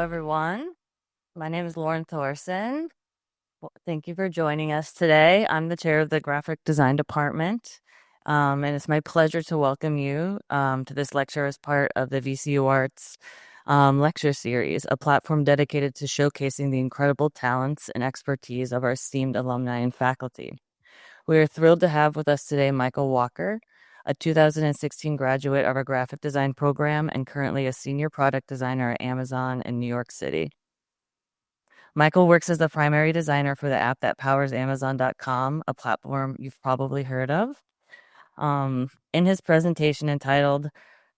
everyone. My name is Lauren Thorson. Thank you for joining us today. I'm the chair of the graphic design department, and it's my pleasure to welcome you to this lecture as part of the VCUarts lecture series, a platform dedicated to showcasing the incredible talents and expertise of our esteemed alumni and faculty. We are thrilled to have with us today Michael Walker, a 2016 graduate of our graphic design program and currently a senior product designer at Amazon in New York City. Michael works as the primary designer for the app that powers Amazon.com, a platform you've probably heard of. In his presentation entitled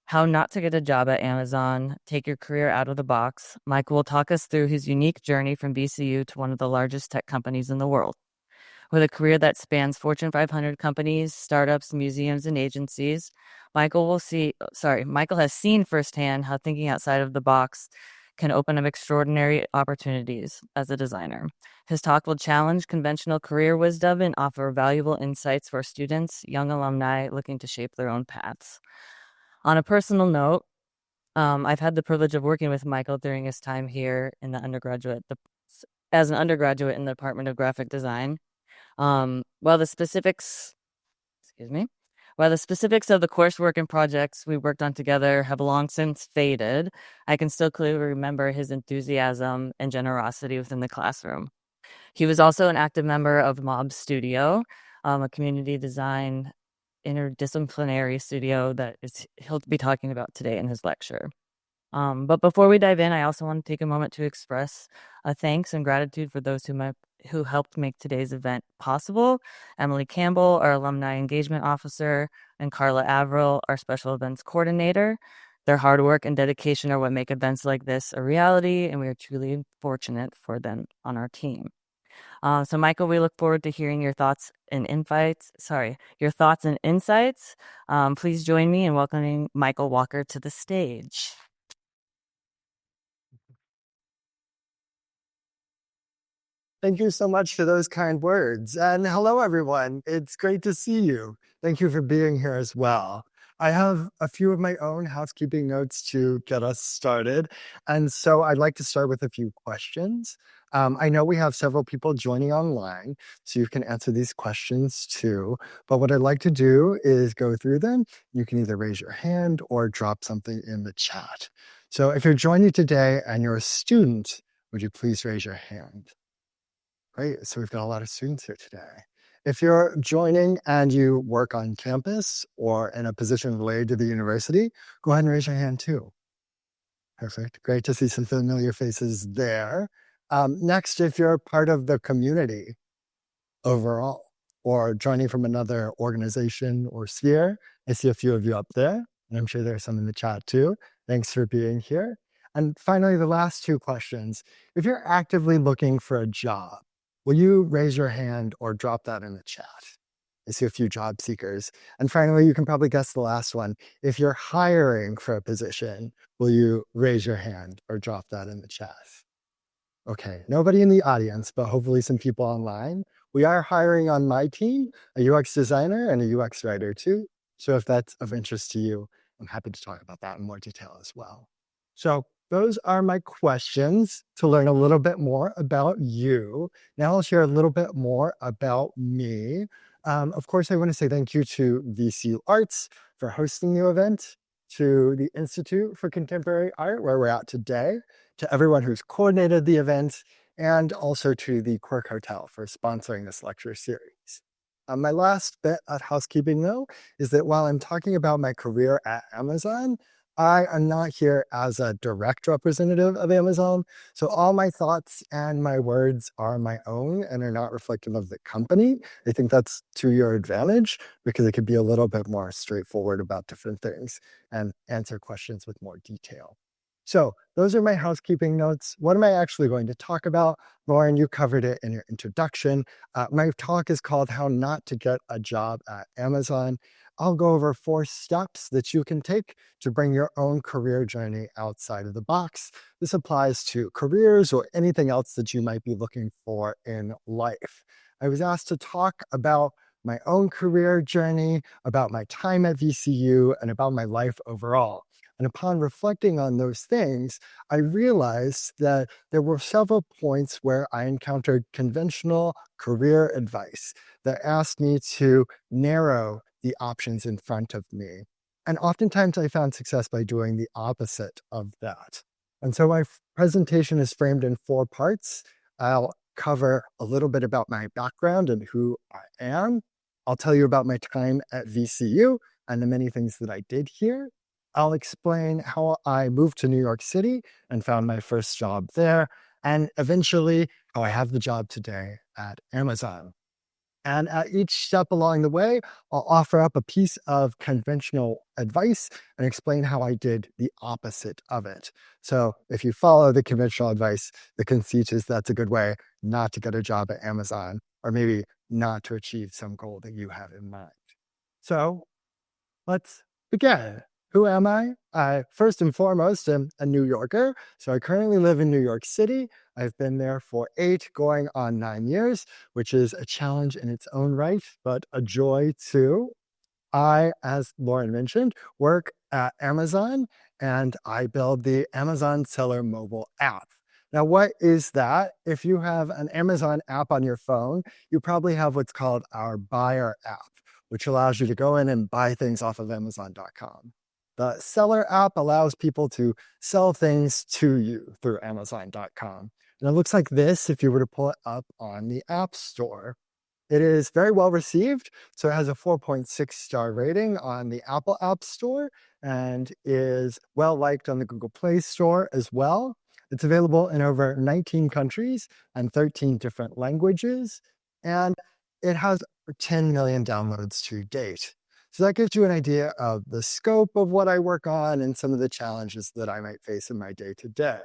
How Not to Get a Job at Amazon, Take Your Career Out of the Box, Michael will talk us through his unique journey from VCU to one of the largest tech companies in the world. With a career that spans Fortune 500 companies, startups, museums, and agencies, Michael has seen firsthand how thinking outside of the box can open up extraordinary opportunities as a designer. His talk will challenge conventional career wisdom and offer valuable insights for students, young alumni looking to shape their own paths. On a personal note, I've had the privilege of working with Michael during his time here in the as an undergraduate in the Department of Graphic Design. While the specifics of the coursework and projects we worked on together have long since faded, I can still clearly remember his enthusiasm and generosity within the classroom. He was also an active member of Mob Studio, a community design interdisciplinary studio that he'll be talking about today in his lecture. But before we dive in, I also want to take a moment to express a thanks and gratitude for those who helped make today's event possible. Emily Campbell, our alumni engagement officer, and Carla Averill, our special events coordinator. Their hard work and dedication are what make events like this a reality, and we are truly fortunate for them on our team. So Michael, we look forward to hearing your thoughts and insights. Please join me in welcoming Michael Walker to the stage. Thank you so much for those kind words. And hello, everyone. It's great to see you. Thank you for being here as well. I have a few of my own housekeeping notes to get us started. And so I'd like to start with a few questions. I know we have several people joining online, so you can answer these questions too. But what I'd like to do is go through them. You can either raise your hand or drop something in the chat. So if you're joining today and you're a student, would you please raise your hand? Great, so we've got a lot of students here today. If you're joining and you work on campus or in a position related to the university, go ahead and raise your hand too. Perfect, great to see some familiar faces there. Next, if you're part of the community overall or joining from another organization or sphere, I see a few of you up there, and I'm sure there's some in the chat too. Thanks for being here. And finally, the last two questions. If you're actively looking for a job, will you raise your hand or drop that in the chat? I see a few job seekers. And finally, you can probably guess the last one. If you're hiring for a position, will you raise your hand or drop that in the chat? Okay, nobody in the audience, but hopefully some people online. We are hiring on my team, a UX designer and a UX writer too. So if that's of interest to you, I'm happy to talk about that in more detail as well. So those are my questions to learn a little bit more about you. Now I'll share a little bit more about me. Of course, I want to say thank you to VCUarts for hosting the event, to the Institute for Contemporary Art, where we're at today, to everyone who's coordinated the event, and also to the Quirk Hotel for sponsoring this lecture series. My last bit of housekeeping, though, is that while I'm talking about my career at Amazon, I am not here as a direct representative of Amazon, so all my thoughts and my words are my own and are not reflective of the company. I think that's to your advantage because it could be a little bit more straightforward about different things and answer questions with more detail. So those are my housekeeping notes. What am I actually going to talk about? Lauren, you covered it in your introduction. My talk is called How Not to Get a Job at Amazon. I'll go over 4 steps that you can take to bring your own career journey outside of the box. This applies to careers or anything else that you might be looking for in life. I was asked to talk about my own career journey, about my time at VCU, and about my life overall. And upon reflecting on those things, I realized that there were several points where I encountered conventional career advice that asked me to narrow the options in front of me. And oftentimes I found success by doing the opposite of that. And so my presentation is framed in four parts. I'll cover a little bit about my background and who I am. I'll tell you about my time at VCU and the many things that I did here. I'll explain how I moved to New York City and found my first job there, and eventually how I have the job today at Amazon. And at each step along the way, I'll offer up a piece of conventional advice and explain how I did the opposite of it. So if you follow the conventional advice, the conceit is that's a good way not to get a job at Amazon, or maybe not to achieve some goal that you have in mind. So let's begin. Who am I? I, first and foremost, am a New Yorker. So I currently live in New York City. I've been there for 8, going on 9 years, which is a challenge in its own right, but a joy too. I, as Lauren mentioned, work at Amazon and I build the Amazon Seller mobile app. Now, what is that? If you have an Amazon app on your phone, you probably have what's called our buyer app, which allows you to go in and buy things off of Amazon.com. The seller app allows people to sell things to you through Amazon.com. And it looks like this if you were to pull it up on the App Store. It is very well received. So it has a 4.6-star rating on the Apple App Store and is well liked on the Google Play Store as well. It's available in over 19 countries and 13 different languages. And it has 10 million downloads to date. So that gives you an idea of the scope of what I work on and some of the challenges that I might face in my day to day.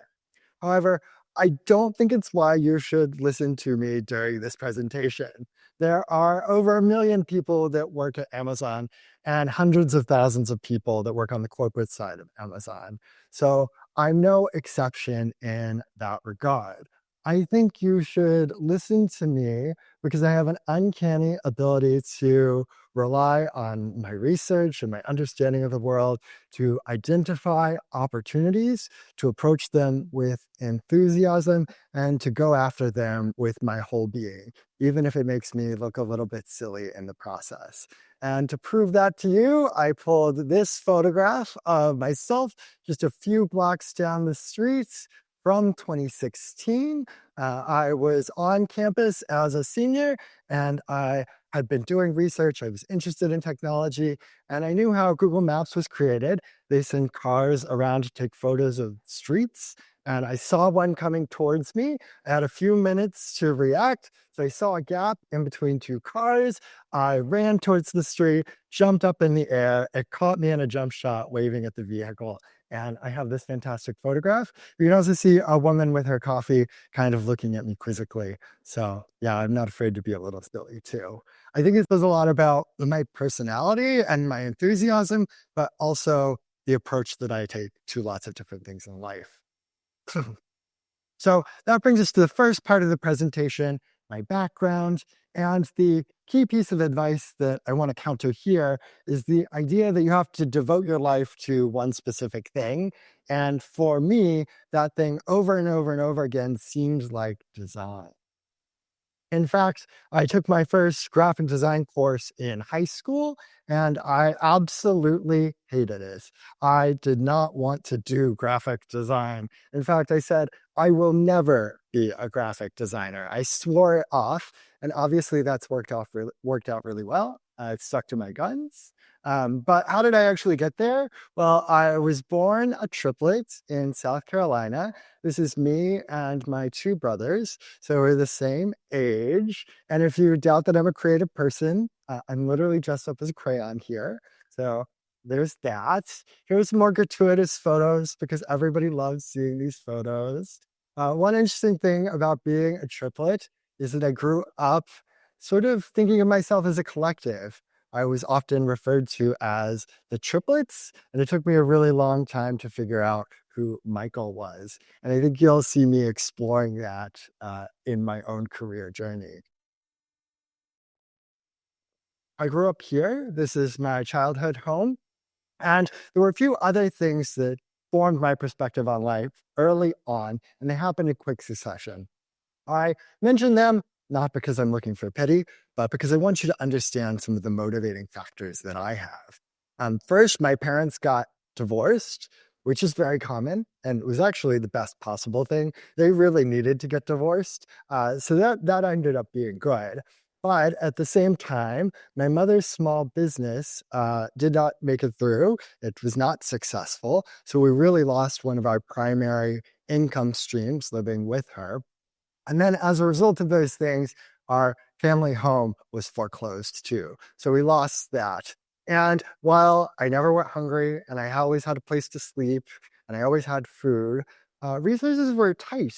However, I don't think it's why you should listen to me during this presentation. There are over 1 million people that work at Amazon and hundreds of thousands of people that work on the corporate side of Amazon. So I'm no exception in that regard. I think you should listen to me because I have an uncanny ability to rely on my research and my understanding of the world to identify opportunities, to approach them with enthusiasm, and to go after them with my whole being, even if it makes me look a little bit silly in the process. And to prove that to you, I pulled this photograph of myself just a few blocks down the street from 2016. I was on campus as a senior and I had been doing research. I was interested in technology and I knew how Google Maps was created. They send cars around to take photos of streets. And I saw one coming towards me. I had a few minutes to react. So I saw a gap in between two cars. I ran towards the street, jumped up in the air. It caught me in a jump shot, waving at the vehicle. And I have this fantastic photograph. You can also see a woman with her coffee kind of looking at me quizzically. So yeah, I'm not afraid to be a little silly too. I think it says a lot about my personality and my enthusiasm, but also the approach that I take to lots of different things in life. So that brings us to the first part of the presentation, my background. And the key piece of advice that I want to counter here is the idea that you have to devote your life to one specific thing. And for me, that thing over and over and over again seems like design. In fact, I took my first graphic design course in high school and I absolutely hated it. I did not want to do graphic design. In fact, I said, I will never be a graphic designer. I swore it off, and obviously that's worked out really well. I stuck to my guns. But how did I actually get there? Well, I was born a triplet in South Carolina. This is me and my two brothers. So we're the same age. And if you doubt that I'm a creative person, I'm literally dressed up as a crayon here. So there's that. Here's some more gratuitous photos because everybody loves seeing these photos. One interesting thing about being a triplet is that I grew up sort of thinking of myself as a collective. I was often referred to as the triplets, and it took me a really long time to figure out who Michael was. And I think you'll see me exploring that in my own career journey. I grew up here. This is my childhood home. And there were a few other things that formed my perspective on life early on, and they happened in quick succession. I mention them not because I'm looking for pity, but because I want you to understand some of the motivating factors that I have. First, my parents got divorced, which is very common, and it was actually the best possible thing. They really needed to get divorced, so that ended up being good. But at the same time, my mother's small business did not make it through. It was not successful. So we really lost one of our primary income streams living with her. And then as a result of those things, our family home was foreclosed too. So we lost that. And while I never went hungry and I always had a place to sleep and I always had food, resources were tight.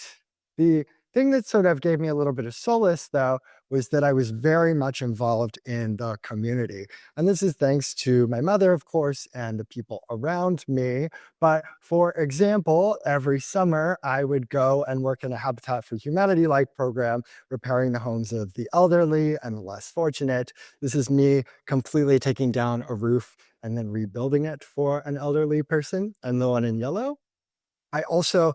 The thing that sort of gave me a little bit of solace, though, was that I was very much involved in the community. And this is thanks to my mother, of course, and the people around me. But for example, every summer I would go and work in a Habitat for Humanity like program, repairing the homes of the elderly and the less fortunate. This is me completely taking down a roof and then rebuilding it for an elderly person, and the one in yellow. I also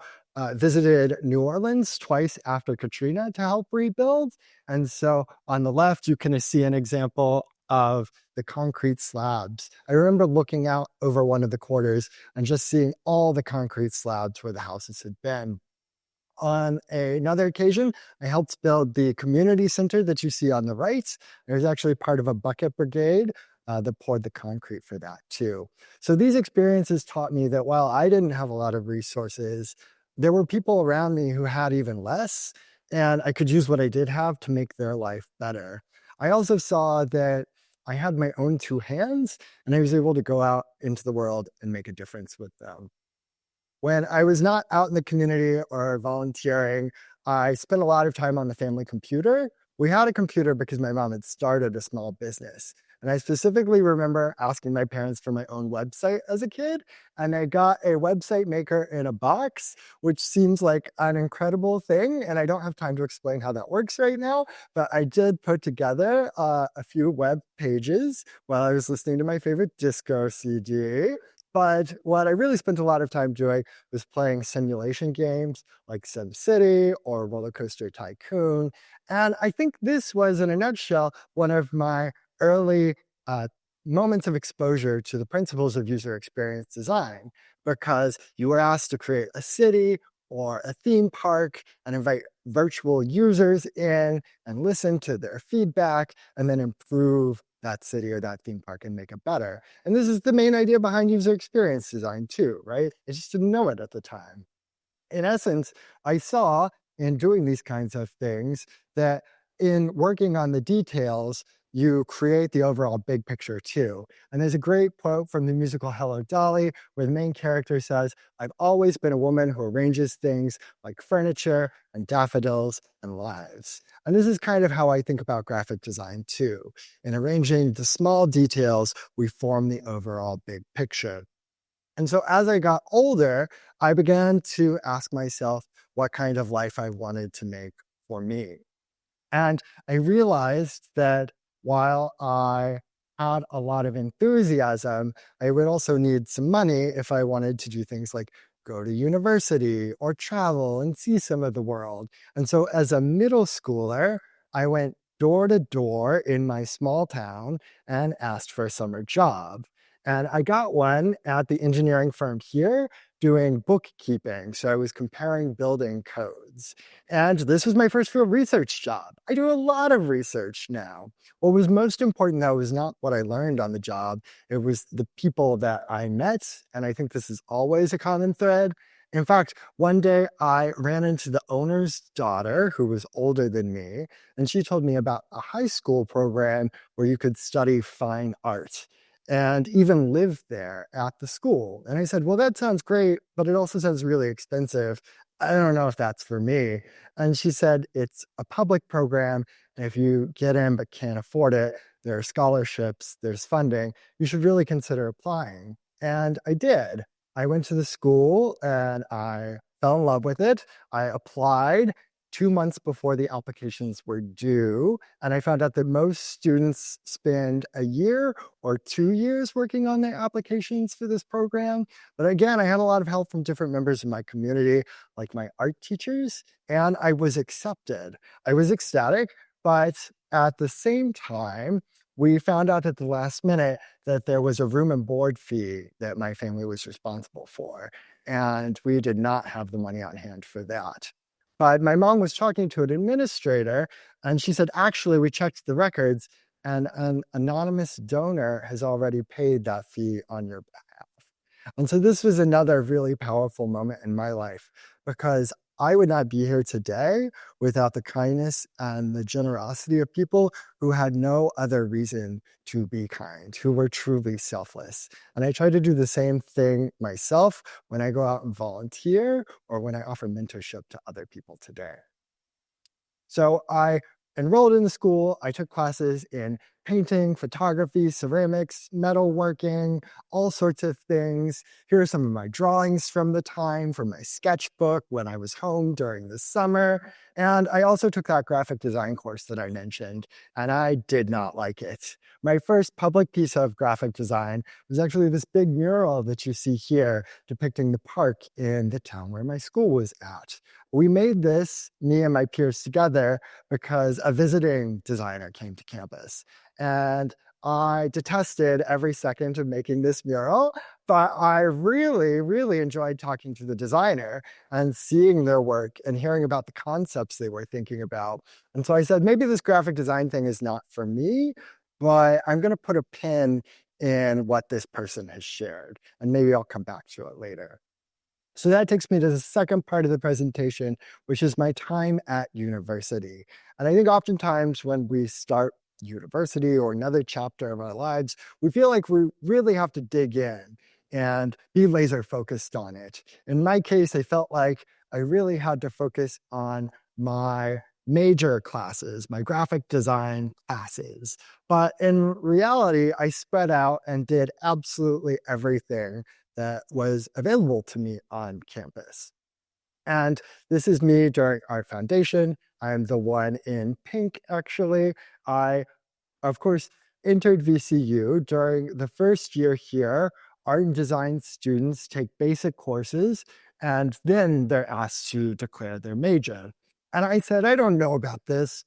visited New Orleans twice after Katrina to help rebuild. And so on the left, you can see an example of the concrete slabs. I remember looking out over one of the quarters and just seeing all the concrete slabs where the houses had been. On another occasion, I helped build the community center that you see on the right. I was actually part of a bucket brigade that poured the concrete for that too. So these experiences taught me that while I didn't have a lot of resources, there were people around me who had even less, and I could use what I did have to make their life better. I also saw that I had my own two hands, and I was able to go out into the world and make a difference with them. When I was not out in the community or volunteering, I spent a lot of time on the family computer. We had a computer because my mom had started a small business. And I specifically remember asking my parents for my own website as a kid. And I got a website maker in a box, which seems like an incredible thing. And I don't have time to explain how that works right now. But I did put together a few web pages while I was listening to my favorite disco CD. But what I really spent a lot of time doing was playing simulation games like SimCity or Roller Coaster Tycoon. And I think this was, in a nutshell, one of my early moments of exposure to the principles of user experience design, because you were asked to create a city or a theme park and invite virtual users in and listen to their feedback and then improve that city or that theme park and make it better. And this is the main idea behind user experience design too, right? I just didn't know it at the time. In essence, I saw in doing these kinds of things that in working on the details, you create the overall big picture too. And there's a great quote from the musical Hello Dolly where the main character says, "I've always been a woman who arranges things like furniture and daffodils and lives." And this is kind of how I think about graphic design too. In arranging the small details, we form the overall big picture. And so as I got older, I began to ask myself what kind of life I wanted to make for me. And I realized that while I had a lot of enthusiasm, I would also need some money if I wanted to do things like go to university or travel and see some of the world. And so as a middle schooler, I went door to door in my small town and asked for a summer job. And I got one at the engineering firm here doing bookkeeping. So I was comparing building codes. And this was my first field research job. I do a lot of research now. What was most important, though, was not what I learned on the job. It was the people that I met. And I think this is always a common thread. In fact, one day I ran into the owner's daughter, who was older than me, and she told me about a high school program where you could study fine art and even live there at the school. And I said, well, that sounds great, but it also sounds really expensive. I don't know if that's for me. And she said, it's a public program. And if you get in but can't afford it, there are scholarships, there's funding. You should really consider applying. And I did. I went to the school and I fell in love with it. I applied. 2 months before the applications were due. And I found out that most students spend a year or 2 years working on their applications for this program. But again, I had a lot of help from different members of my community, like my art teachers, and I was accepted. I was ecstatic, but at the same time, we found out at the last minute that there was a room and board fee that my family was responsible for, and we did not have the money on hand for that. But my mom was talking to an administrator, and she said, actually, we checked the records, and an anonymous donor has already paid that fee on your behalf. And so this was another really powerful moment in my life because I would not be here today without the kindness and the generosity of people who had no other reason to be kind, who were truly selfless. And I try to do the same thing myself when I go out and volunteer or when I offer mentorship to other people today. So I enrolled in the school. I took classes in painting, photography, ceramics, metalworking, all sorts of things. Here are some of my drawings from the time, from my sketchbook when I was home during the summer. And I also took that graphic design course that I mentioned, and I did not like it. My first public piece of graphic design was actually this big mural that you see here depicting the park in the town where my school was at. We made this, me and my peers together, because a visiting designer came to campus. And I detested every second of making this mural, but I really, really enjoyed talking to the designer and seeing their work and hearing about the concepts they were thinking about. And so I said, maybe this graphic design thing is not for me, but I'm going to put a pin in what this person has shared, and maybe I'll come back to it later. So that takes me to the second part of the presentation, which is my time at university. And I think oftentimes when we start university or another chapter of our lives, we feel like we really have to dig in and be laser focused on it. In my case, I felt like I really had to focus on my major classes, my graphic design classes. But in reality, I spread out and did absolutely everything that was available to me on campus. And this is me during our foundation. I'm the one in pink, actually. I, of course, entered VCU during the first year here. Art and design students take basic courses, and then they're asked to declare their major. And I said, I don't know about this.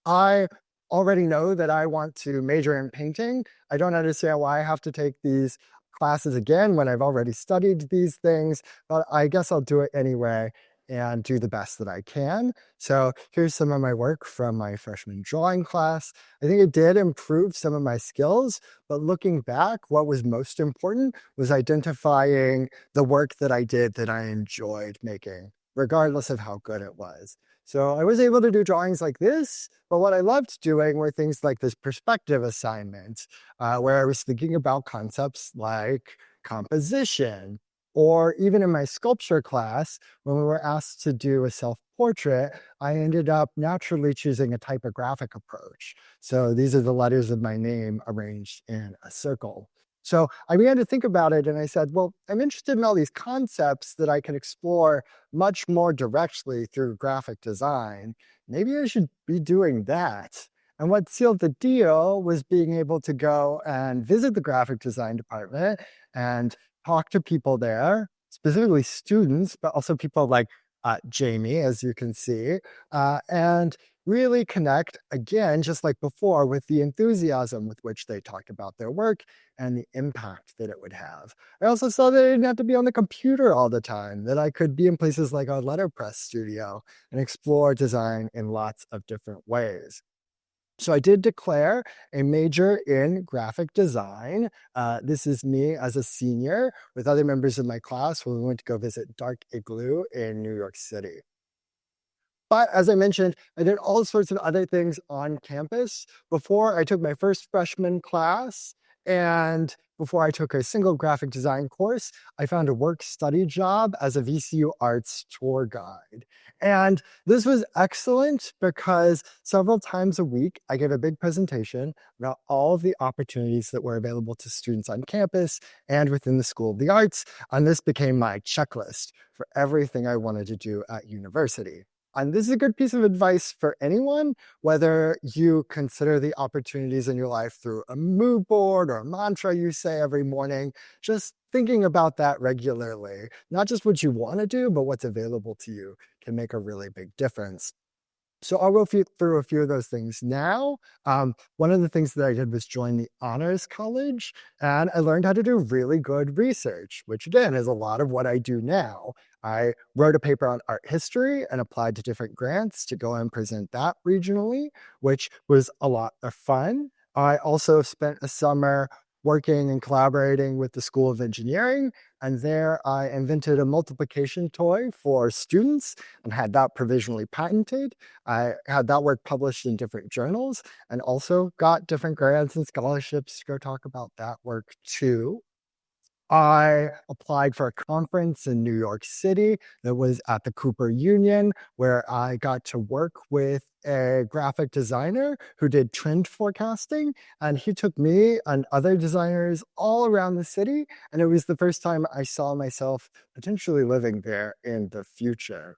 I already know that I want to major in painting. I don't understand why I have to take these classes again when I've already studied these things, but I guess I'll do it anyway and do the best that I can. So here's some of my work from my freshman drawing class. I think it did improve some of my skills, but looking back, what was most important was identifying the work that I did that I enjoyed making, regardless of how good it was. So I was able to do drawings like this, but what I loved doing were things like this perspective assignment, where I was thinking about concepts like composition, or even in my sculpture class, when we were asked to do a self-portrait, I ended up naturally choosing a typographic approach. So these are the letters of my name arranged in a circle. So I began to think about it and I said, well, I'm interested in all these concepts that I can explore much more directly through graphic design. Maybe I should be doing that. And what sealed the deal was being able to go and visit the graphic design department and talk to people there, specifically students, but also people like Jamie, as you can see, and really connect again, just like before, with the enthusiasm with which they talked about their work and the impact that it would have. I also saw that I didn't have to be on the computer all the time, that I could be in places like our letterpress studio and explore design in lots of different ways. So I did declare a major in graphic design. This is me as a senior with other members of my class when we went to go visit Dark Igloo in New York City. But as I mentioned, I did all sorts of other things on campus before I took my first freshman class. And before I took a single graphic design course, I found a work study job as a VCUarts tour guide. And this was excellent because several times a week, I gave a big presentation about all of the opportunities that were available to students on campus and within the School of the Arts. And this became my checklist for everything I wanted to do at university. And this is a good piece of advice for anyone, whether you consider the opportunities in your life through a mood board or a mantra you say every morning. Just thinking about that regularly, not just what you want to do, but what's available to you, can make a really big difference. So I'll go through a few of those things now. One of the things that I did was join the Honors College, and I learned how to do really good research, which again is a lot of what I do now. I wrote a paper on art history and applied to different grants to go and present that regionally, which was a lot of fun. I also spent a summer working and collaborating with the School of Engineering, and there I invented a multiplication toy for students and had that provisionally patented. I had that work published in different journals and also got different grants and scholarships to go talk about that work too. I applied for a conference in New York City that was at the Cooper Union, where I got to work with a graphic designer who did trend forecasting. And he took me and other designers all around the city. And it was the first time I saw myself potentially living there in the future.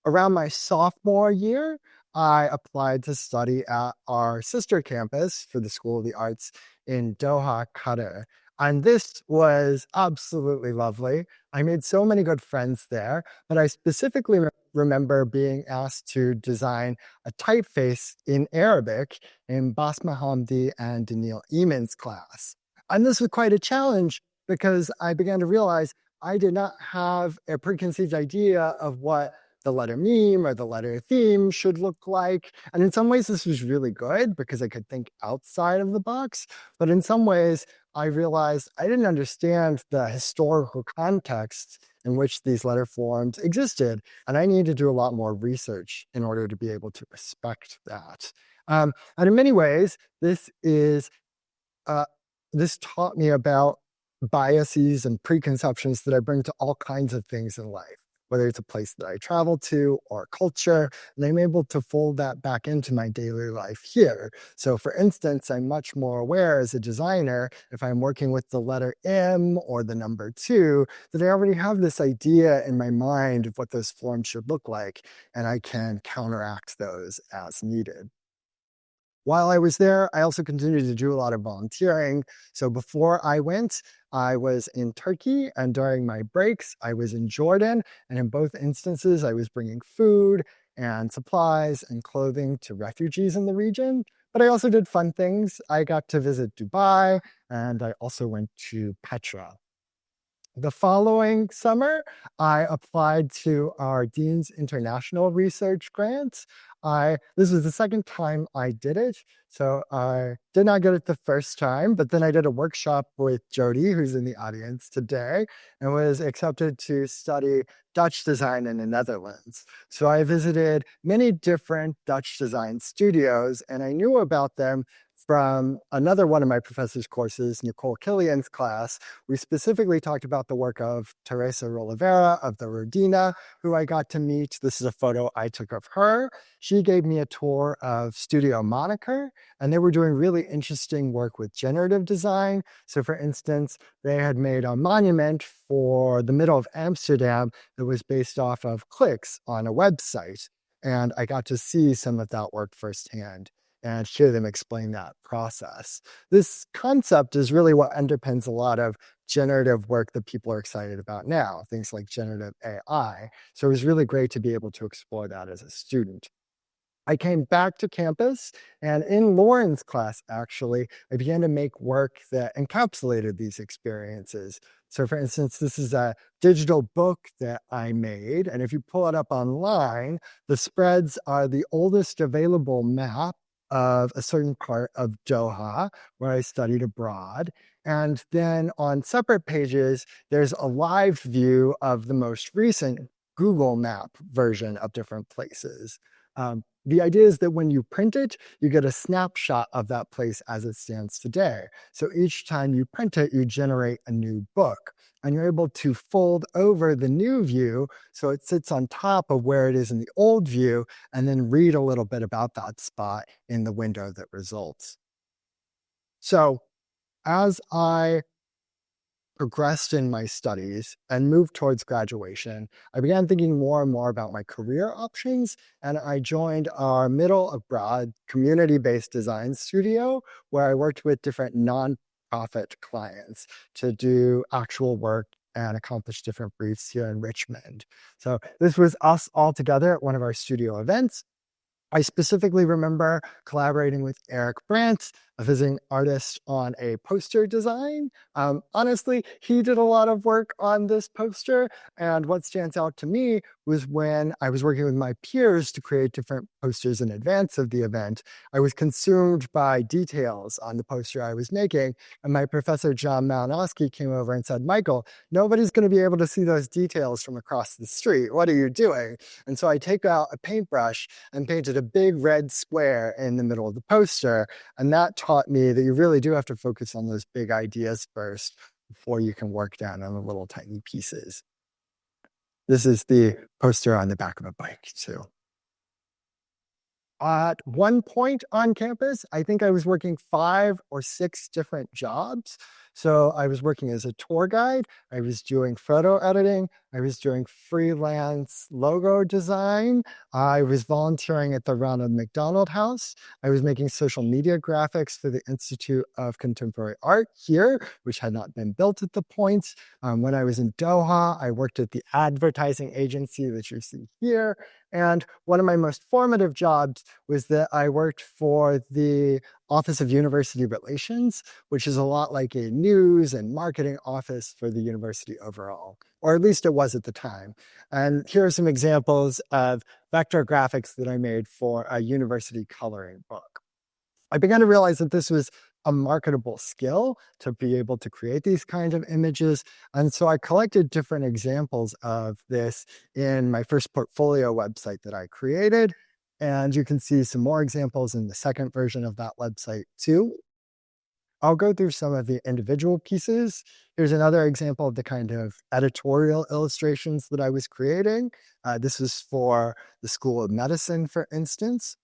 Around my sophomore year, I applied to study at our sister campus for the School of the Arts in Doha, Qatar. And this was absolutely lovely. I made so many good friends there, but I specifically remember being asked to design a typeface in Arabic in Basma Hamdi and Daniil Eamon's class. And this was quite a challenge because I began to realize I did not have a preconceived idea of what the letter meme or the letter theme should look like. And in some ways, this was really good because I could think outside of the box. But in some ways, I realized I didn't understand the historical context in which these letter forms existed. And I needed to do a lot more research in order to be able to respect that. And in many ways, uh, this taught me about biases and preconceptions that I bring to all kinds of things in life, whether it's a place that I travel to or culture, and I'm able to fold that back into my daily life here. So for instance, I'm much more aware as a designer, if I'm working with the letter M or the number 2, that I already have this idea in my mind of what those forms should look like, and I can counteract those as needed. While I was there, I also continued to do a lot of volunteering. So before I went, I was in Turkey, and during my breaks, I was in Jordan. And in both instances, I was bringing food and supplies and clothing to refugees in the region. But I also did fun things. I got to visit Dubai, and I also went to Petra. The following summer, I applied to our Dean's International Research Grant. This was the second time I did it, so I did not get it the first time, but then I did a workshop with Jody, who's in the audience today, and was accepted to study Dutch design in the Netherlands. So I visited many different Dutch design studios, and I knew about them from another one of my professor's courses, Nicole Killian's class. We specifically talked about the work of Teresa Rolivera of the Rodina, who I got to meet. This is a photo I took of her. She gave me a tour of Studio Moniker, and they were doing really interesting work with generative design. So for instance, they had made a monument for the middle of Amsterdam that was based off of clicks on a website. And I got to see some of that work firsthand and hear them explain that process. This concept is really what underpins a lot of generative work that people are excited about now, things like generative AI. So it was really great to be able to explore that as a student. I came back to campus, and in Lauren's class, actually, I began to make work that encapsulated these experiences. So, for instance, this is a digital book that I made, and if you pull it up online, the spreads are the oldest available map of a certain part of Doha, where I studied abroad. And then on separate pages, there's a live view of the most recent Google Map version of different places. The idea is that when you print it, you get a snapshot of that place as it stands today. So each time you print it, you generate a new book. And you're able to fold over the new view so it sits on top of where it is in the old view, and then read a little bit about that spot in the window that results. So as I progressed in my studies and moved towards graduation, I began thinking more and more about my career options, and I joined our middle of broad community-based design studio where I worked with different nonprofit clients to do actual work and accomplish different briefs here in Richmond. So this was us all together at one of our studio events. I specifically remember collaborating with Eric Brandt, a visiting artist, on a poster design. Honestly, he did a lot of work on this poster. And what stands out to me was when I was working with my peers to create different posters in advance of the event, I was consumed by details on the poster I was making. And my professor, John Malinowski, came over and said, Michael, nobody's going to be able to see those details from across the street. What are you doing? And so I take out a paintbrush and painted a big red square in the middle of the poster. And that taught me that you really do have to focus on those big ideas first before you can work down on the little tiny pieces. This is the poster on the back of a bike, too. At one point on campus, I think I was working 5 or 6 different jobs. So I was working as a tour guide, I was doing photo editing, I was doing freelance logo design, I was volunteering at the Ronald McDonald House, I was making social media graphics for the Institute of Contemporary Art here, which had not been built at the point. When I was in Doha, I worked at the advertising agency that you see here. And one of my most formative jobs was that I worked for the Office of University Relations, which is a lot like a news and marketing office for the university overall, or at least it was at the time. And here are some examples of vector graphics that I made for a university coloring book. I began to realize that this was a marketable skill to be able to create these kinds of images. And so I collected different examples of this in my first portfolio website that I created. And you can see some more examples in the second version of that website too. I'll go through some of the individual pieces. Here's another example of the kind of editorial illustrations that I was creating. This is for the School of Medicine, for instance.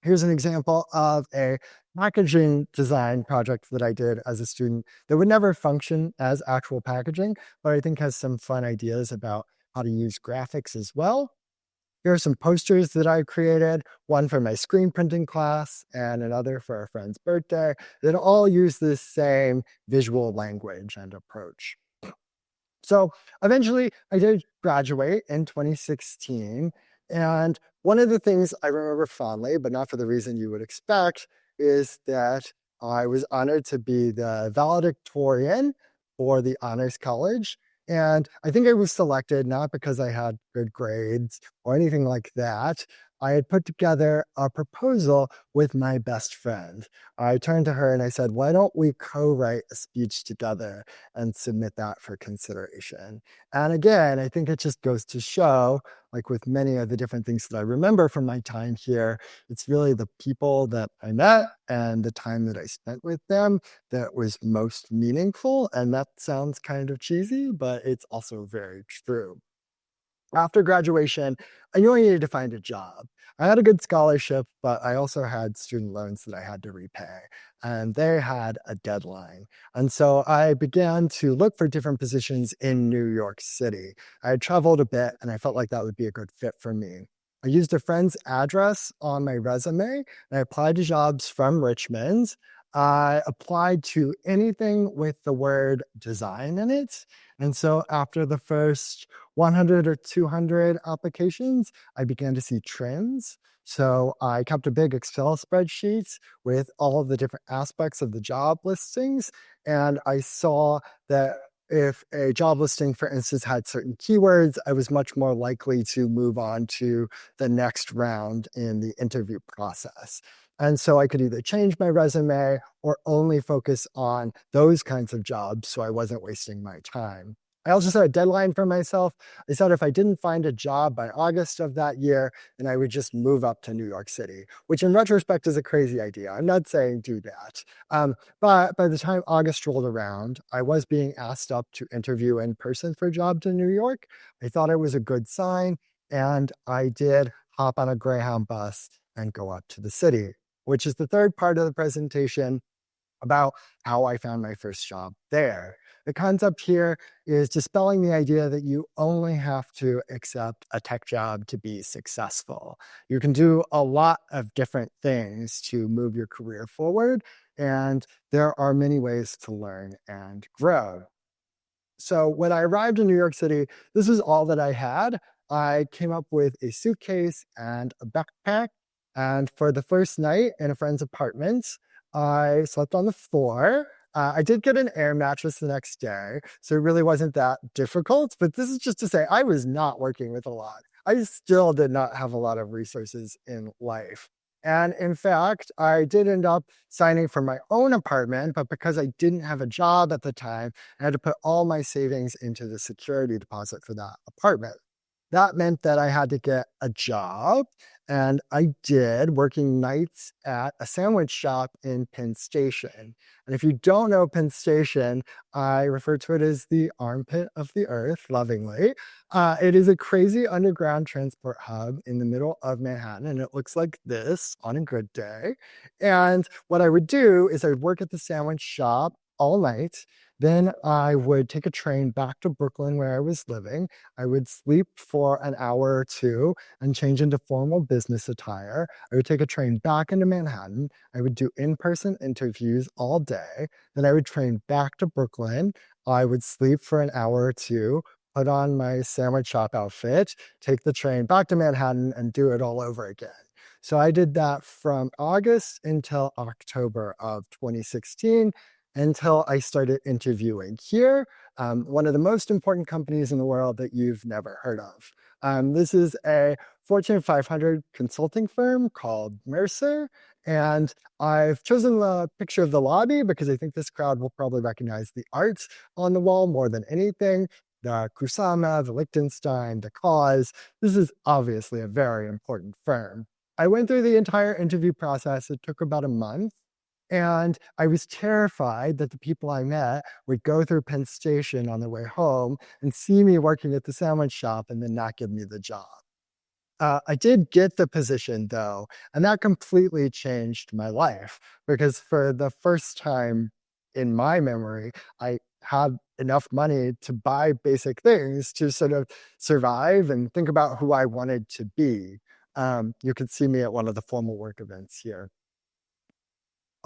Here's an example of a packaging design project that I did as a student that would never function as actual packaging, but I think has some fun ideas about how to use graphics as well. Here are some posters that I created, one for my screen printing class and another for a friend's birthday, that all use this same visual language and approach. So eventually I did graduate in 2016. And one of the things I remember fondly, but not for the reason you would expect, is that I was honored to be the valedictorian for the Honors College. And I think I was selected not because I had good grades or anything like that. I had put together a proposal with my best friend. I turned to her and I said, why don't we co-write a speech together and submit that for consideration? And again, I think it just goes to show, like with many of the different things that I remember from my time here, it's really the people that I met and the time that I spent with them that was most meaningful. And that sounds kind of cheesy, but it's also very true. After graduation, I knew I needed to find a job. I had a good scholarship, but I also had student loans that I had to repay, and they had a deadline. And so I began to look for different positions in New York City. I had traveled a bit, and I felt like that would be a good fit for me. I used a friend's address on my resume, and I applied to jobs from Richmond. I applied to anything with the word design in it. And so after the first 100 or 200 applications, I began to see trends. So I kept a big Excel spreadsheet with all of the different aspects of the job listings. And I saw that if a job listing, for instance, had certain keywords, I was much more likely to move on to the next round in the interview process. And so I could either change my resume or only focus on those kinds of jobs so I wasn't wasting my time. I also set a deadline for myself. I said if I didn't find a job by August of that year, then I would just move up to New York City, which in retrospect is a crazy idea. I'm not saying do that. But by the time August rolled around, I was being asked up to interview in person for jobs in New York. I thought it was a good sign, and I did hop on a Greyhound bus and go up to the city, which is the third part of the presentation. about how I found my first job there. The concept here is dispelling the idea that you only have to accept a tech job to be successful. You can do a lot of different things to move your career forward, and there are many ways to learn and grow. So when I arrived in New York City, this is all that I had. I came up with a suitcase and a backpack. And for the first night in a friend's apartment, I slept on the floor. I did get an air mattress the next day, so it really wasn't that difficult. But this is just to say, I was not working with a lot. I still did not have a lot of resources in life. And in fact, I did end up signing for my own apartment, but because I didn't have a job at the time, I had to put all my savings into the security deposit for that apartment. That meant that I had to get a job, and I did, working nights at a sandwich shop in Penn Station. And if you don't know Penn Station, I refer to it as the armpit of the earth lovingly. It is a crazy underground transport hub in the middle of Manhattan, and it looks like this on a good day. And what I would do is I would work at the sandwich shop all night. Then I would take a train back to Brooklyn where I was living. I would sleep for an hour or two and change into formal business attire. I would take a train back into Manhattan. I would do in person interviews all day. Then I would train back to Brooklyn. I would sleep for an hour or two, put on my sandwich shop outfit, take the train back to Manhattan, and do it all over again. So I did that from August until October of 2016 until I started interviewing here, one of the most important companies in the world that you've never heard of. This is a Fortune 500 consulting firm called Mercer, and I've chosen the picture of the lobby because I think this crowd will probably recognize the art on the wall more than anything. The Kusama, the Liechtenstein, the Cause. This is obviously a very important firm. I went through the entire interview process. It took about a month. And I was terrified that the people I met would go through Penn Station on their way home and see me working at the sandwich shop and then not give me the job. I did get the position though, and that completely changed my life because for the first time in my memory, I had enough money to buy basic things to sort of survive and think about who I wanted to be. You could see me at one of the formal work events here.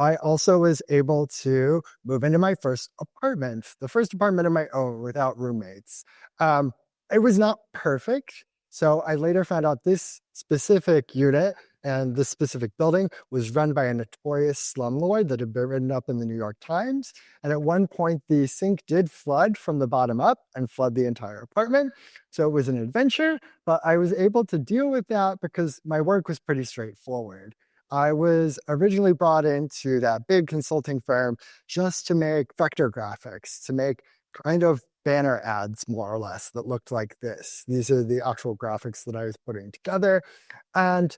I also was able to move into my first apartment, the first apartment of my own without roommates. Um, it was not perfect. So I later found out this specific unit and this specific building was run by a notorious slumlord that had been written up in the New York Times. And at one point, the sink did flood from the bottom up and flood the entire apartment. So it was an adventure, but I was able to deal with that because my work was pretty straightforward. I was originally brought into that big consulting firm just to make vector graphics, to make kind of banner ads, more or less, that looked like this. These are the actual graphics that I was putting together. And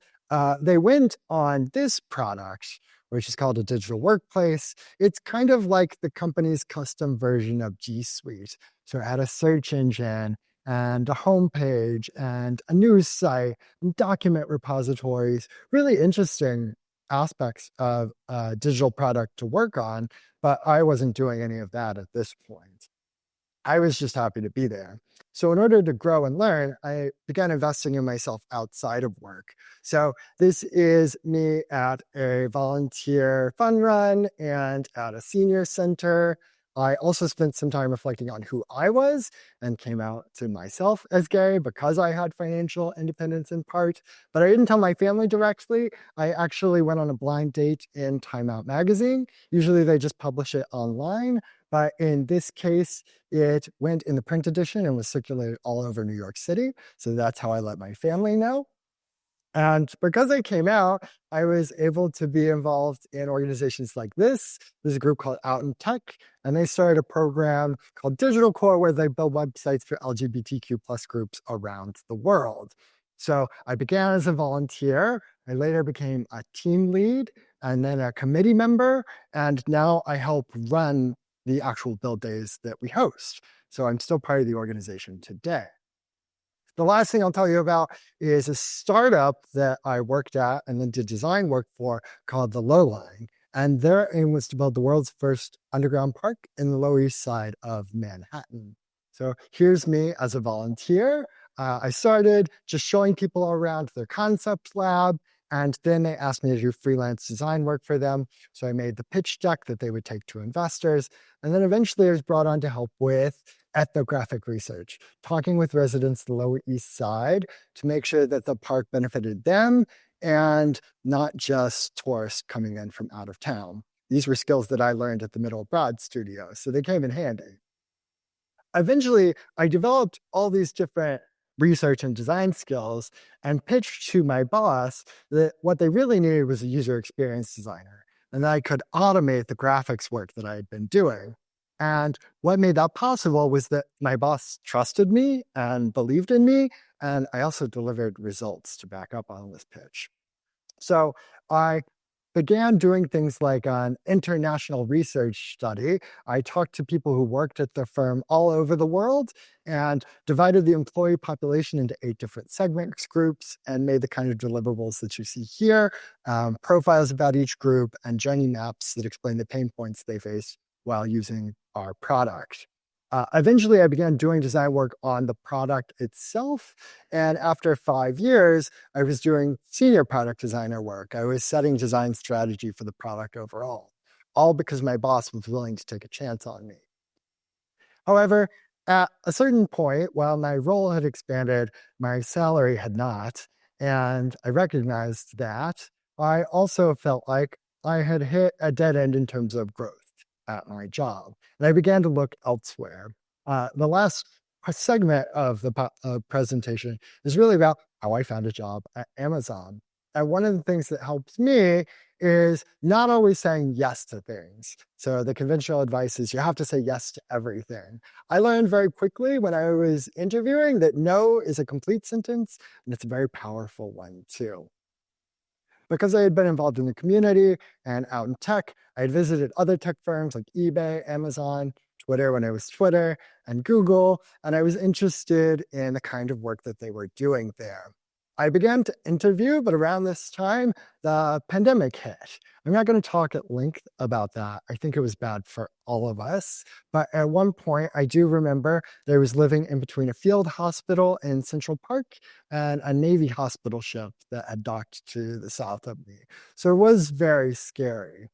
they went on this product, which is called a digital workplace. It's kind of like the company's custom version of G Suite. So it had a search engine and a homepage and a news site and document repositories, really interesting aspects of a digital product to work on, but I wasn't doing any of that at this point. I was just happy to be there. So, in order to grow and learn, I began investing in myself outside of work. So, this is me at a volunteer fun run and at a senior center. I also spent some time reflecting on who I was and came out to myself as gay because I had financial independence in part. But I didn't tell my family directly. I actually went on a blind date in Time Out magazine. Usually they just publish it online. But in this case, it went in the print edition and was circulated all over New York City. So that's how I let my family know. And because I came out, I was able to be involved in organizations like this. There's a group called Out in Tech, and they started a program called Digital Core where they build websites for LGBTQ plus groups around the world. So I began as a volunteer. I later became a team lead and then a committee member. And now I help run the actual build days that we host. So I'm still part of the organization today. The last thing I'll tell you about is a startup that I worked at and then did design work for called The Low Line. And their aim was to build the world's first underground park in the Lower East Side of Manhattan. So here's me as a volunteer. I started just showing people around their concept lab, and then they asked me to do freelance design work for them. So I made the pitch deck that they would take to investors. And then eventually I was brought on to help with ethnographic research, talking with residents of the Lower East Side to make sure that the park benefited them and not just tourists coming in from out of town. These were skills that I learned at the Middle Broad studio, so they came in handy. Eventually, I developed all these different research and design skills and pitched to my boss that what they really needed was a user experience designer and that I could automate the graphics work that I had been doing. And what made that possible was that my boss trusted me and believed in me, and I also delivered results to back up on this pitch. So I began doing things like an international research study. I talked to people who worked at the firm all over the world and divided the employee population into 8 different segments groups and made the kind of deliverables that you see here, profiles about each group, and journey maps that explain the pain points they face while using our product. Eventually, I began doing design work on the product itself. And after 5 years, I was doing senior product designer work. I was setting design strategy for the product overall, all because my boss was willing to take a chance on me. However, at a certain point, while my role had expanded, my salary had not. And I recognized that. I also felt like I had hit a dead end in terms of growth at my job. And I began to look elsewhere. The last segment of the presentation is really about how I found a job at Amazon. And one of the things that helps me is not always saying yes to things. So the conventional advice is you have to say yes to everything. I learned very quickly when I was interviewing that no is a complete sentence, and it's a very powerful one too. Because I had been involved in the community and out in tech, I had visited other tech firms like eBay, Amazon, Twitter when it was Twitter, and Google, and I was interested in the kind of work that they were doing there. I began to interview, but around this time, the pandemic hit. I'm not going to talk at length about that. I think it was bad for all of us. But at one point, I do remember that I was living in between a field hospital in Central Park and a Navy hospital ship that had docked to the south of me. So it was very scary.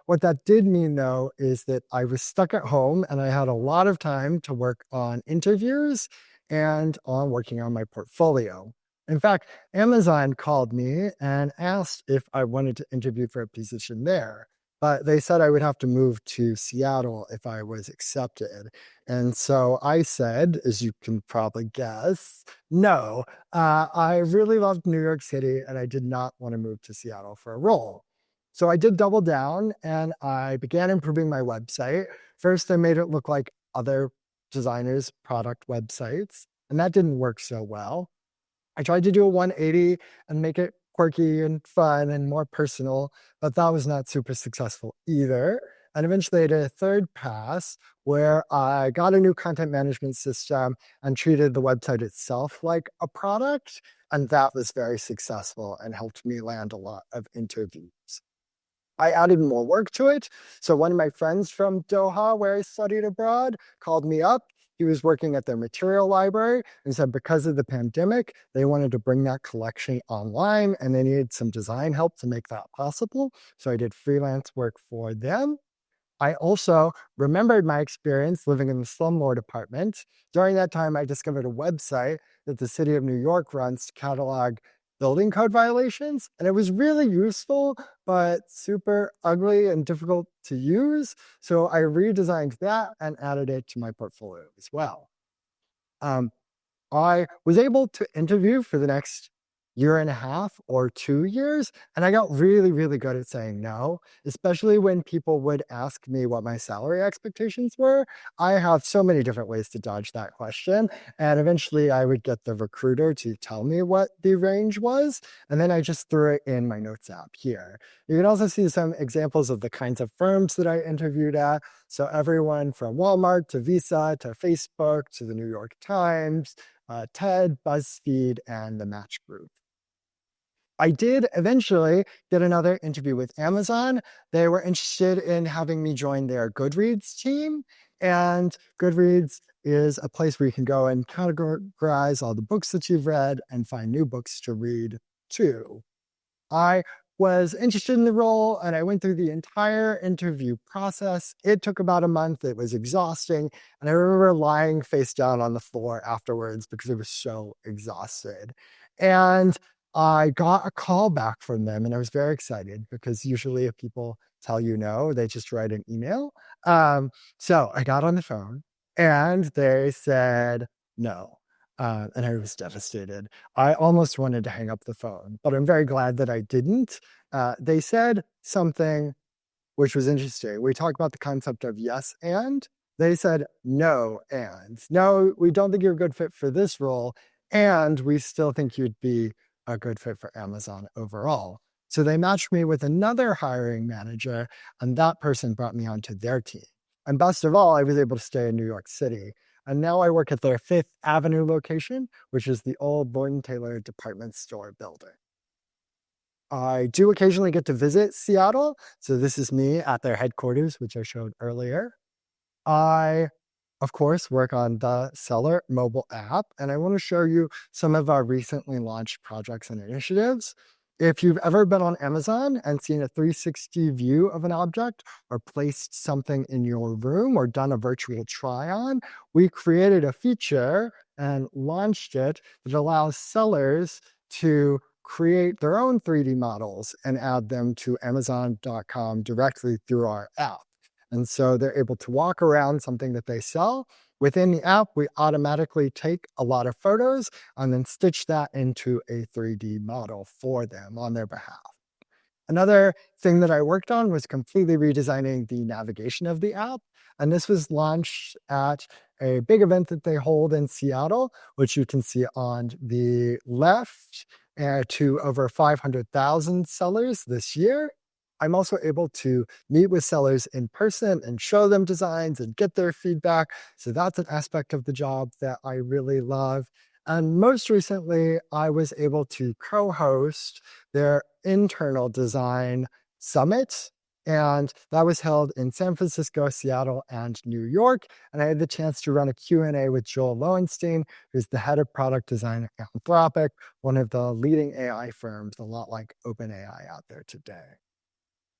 What that did mean, though, is that I was stuck at home and I had a lot of time to work on interviews and on working on my portfolio. In fact, Amazon called me and asked if I wanted to interview for a position there. But they said I would have to move to Seattle if I was accepted. And so I said, as you can probably guess, no. I really loved New York City and I did not want to move to Seattle for a role. So I did double down and I began improving my website. First, I made it look like other designers' product websites, and that didn't work so well. I tried to do a 180 and make it quirky and fun and more personal, but that was not super successful either. And eventually I did a third pass where I got a new content management system and treated the website itself like a product. And that was very successful and helped me land a lot of interviews. I added more work to it. So one of my friends from Doha, where I studied abroad, called me up. He was working at their material library and said because of the pandemic, they wanted to bring that collection online and they needed some design help to make that possible. So I did freelance work for them. I also remembered my experience living in the slumlord apartment. During that time, I discovered a website that the city of New York runs to catalog building code violations. And it was really useful, but super ugly and difficult to use. So I redesigned that and added it to my portfolio as well. Um, I was able to interview for the next year and a half or 2 years, and I got really, really good at saying no, especially when people would ask me what my salary expectations were. I have so many different ways to dodge that question, and eventually I would get the recruiter to tell me what the range was, and then I just threw it in my notes app here. You can also see some examples of the kinds of firms that I interviewed at. So everyone from Walmart to Visa to Facebook to the New York Times, TED, BuzzFeed, and the Match Group. I did eventually get another interview with Amazon. They were interested in having me join their Goodreads team. And Goodreads is a place where you can go and categorize all the books that you've read and find new books to read too. I was interested in the role and I went through the entire interview process. It took about a month. It was exhausting. And I remember lying face down on the floor afterwards because I was so exhausted. And I got a call back from them and I was very excited because usually if people tell you no, they just write an email. So I got on the phone and they said no. And I was devastated. I almost wanted to hang up the phone, but I'm very glad that I didn't. They said something which was interesting. We talked about the concept of yes and. They said no and. No, we don't think you're a good fit for this role, and we still think you'd be a good fit for Amazon overall. So they matched me with another hiring manager, and that person brought me onto their team. And best of all, I was able to stay in New York City. And now I work at their Fifth Avenue location, which is the old Boyd& Taylor department store building. I do occasionally get to visit Seattle. So this is me at their headquarters, which I showed earlier. I, of course, work on the Seller mobile app, and I want to show you some of our recently launched projects and initiatives. If you've ever been on Amazon and seen a 360 view of an object or placed something in your room or done a virtual try on, we created a feature and launched it that allows sellers to create their own 3D models and add them to Amazon.com directly through our app. And so they're able to walk around something that they sell. Within the app, we automatically take a lot of photos and then stitch that into a 3D model for them on their behalf. Another thing that I worked on was completely redesigning the navigation of the app. And this was launched at a big event that they hold in Seattle, which you can see on the left, to over 500,000 sellers this year. I'm also able to meet with sellers in person and show them designs and get their feedback. So that's an aspect of the job that I really love. And most recently, I was able to co host their internal design summit. And that was held in San Francisco, Seattle, and New York. And I had the chance to run a Q&A with Joel Lowenstein, who's the head of product design at Anthropic, one of the leading AI firms, a lot like OpenAI out there today.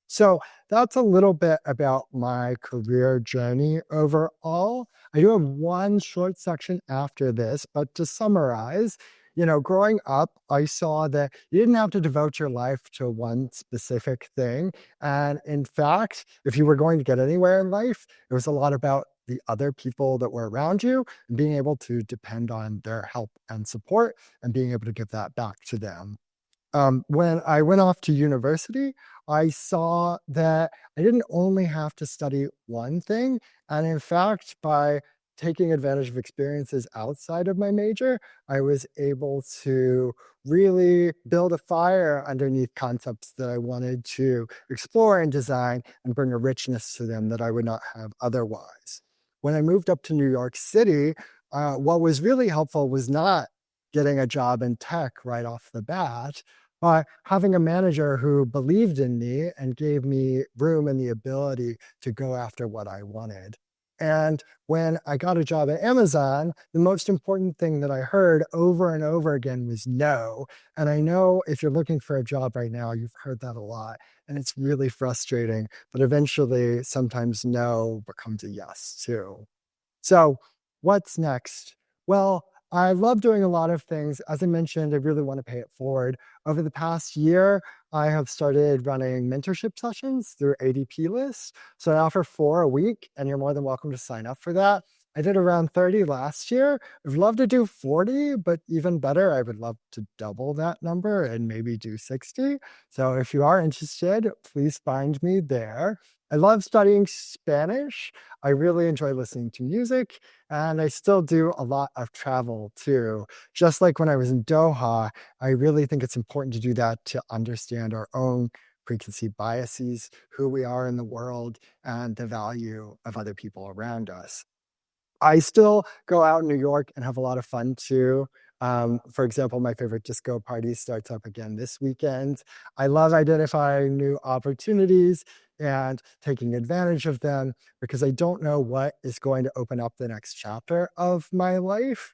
So that's a little bit about my career journey overall. I do have one short section after this, but to summarize, growing up, I saw that you didn't have to devote your life to one specific thing. And in fact, if you were going to get anywhere in life, it was a lot about the other people that were around you and being able to depend on their help and support and being able to give that back to them. When I went off to university, I saw that I didn't only have to study one thing. And in fact, by taking advantage of experiences outside of my major, I was able to really build a fire underneath concepts that I wanted to explore and design and bring a richness to them that I would not have otherwise. When I moved up to New York City, what was really helpful was not getting a job in tech right off the bat, but having a manager who believed in me and gave me room and the ability to go after what I wanted. And when I got a job at Amazon, the most important thing that I heard over and over again was no. And I know if you're looking for a job right now, you've heard that a lot. And it's really frustrating. But eventually, sometimes no becomes a yes too. So, what's next? Well, I love doing a lot of things. As I mentioned, I really want to pay it forward. Over the past year, I have started running mentorship sessions through ADP List. So I offer 4 a week, and you're more than welcome to sign up for that. I did around 30 last year. I'd love to do 40, but even better, I would love to double that number and maybe do 60. So if you are interested, please find me there. I love studying Spanish. I really enjoy listening to music, and I still do a lot of travel too. Just like when I was in Doha, I really think it's important to do that to understand our own preconceived biases, who we are in the world, and the value of other people around us. I still go out in New York and have a lot of fun too. For example, my favorite disco party starts up again this weekend. I love identifying new opportunities and taking advantage of them because I don't know what is going to open up the next chapter of my life.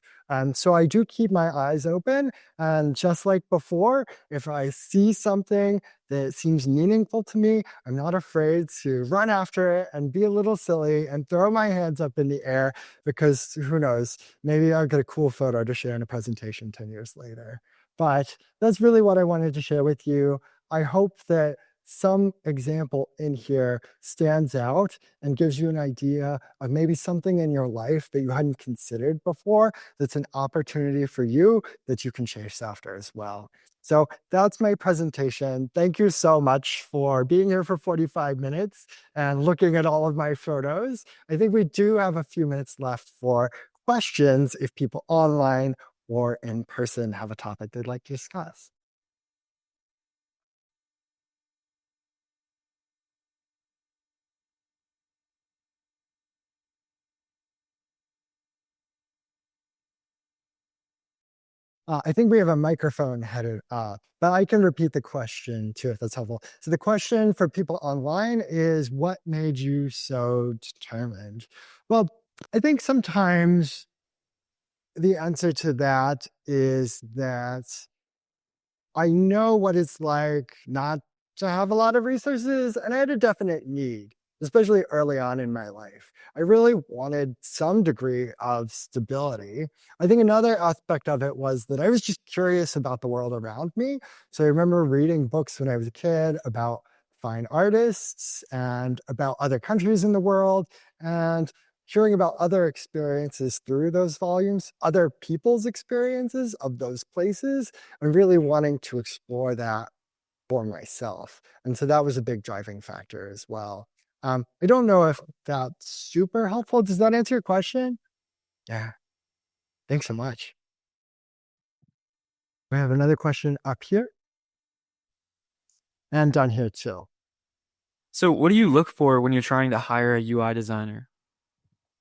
So I do keep my eyes open. And just like before, if I see something that seems meaningful to me, I'm not afraid to run after it and be a little silly and throw my hands up in the air because who knows, maybe I'll get a cool photo to share in a presentation 10 years later. But that's really what I wanted to share with you. I hope that some example in here stands out and gives you an idea of maybe something in your life that you hadn't considered before that's an opportunity for you that you can chase after as well. So that's my presentation. Thank you so much for being here for 45 minutes and looking at all of my photos. I think we do have a few minutes left for questions if people online or in person have a topic they'd like to discuss. I think we have a microphone headed up, but I can repeat the question too if that's helpful. So the question for people online is, what made you so determined? Well, I think sometimes the answer to that is that I know what it's like not to have a lot of resources, and I had a definite need, especially early on in my life. I really wanted some degree of stability. I think another aspect of it was that I was just curious about the world around me. So I remember reading books when I was a kid about fine artists and about other countries in the world, and hearing about other experiences through those volumes, other people's experiences of those places, and really wanting to explore that for myself. And so that was a big driving factor as well. I don't know if that's super helpful. Does that answer your question? Yeah. Thanks so much. We have another question up here and down here too. So, what do you look for when you're trying to hire a UI designer?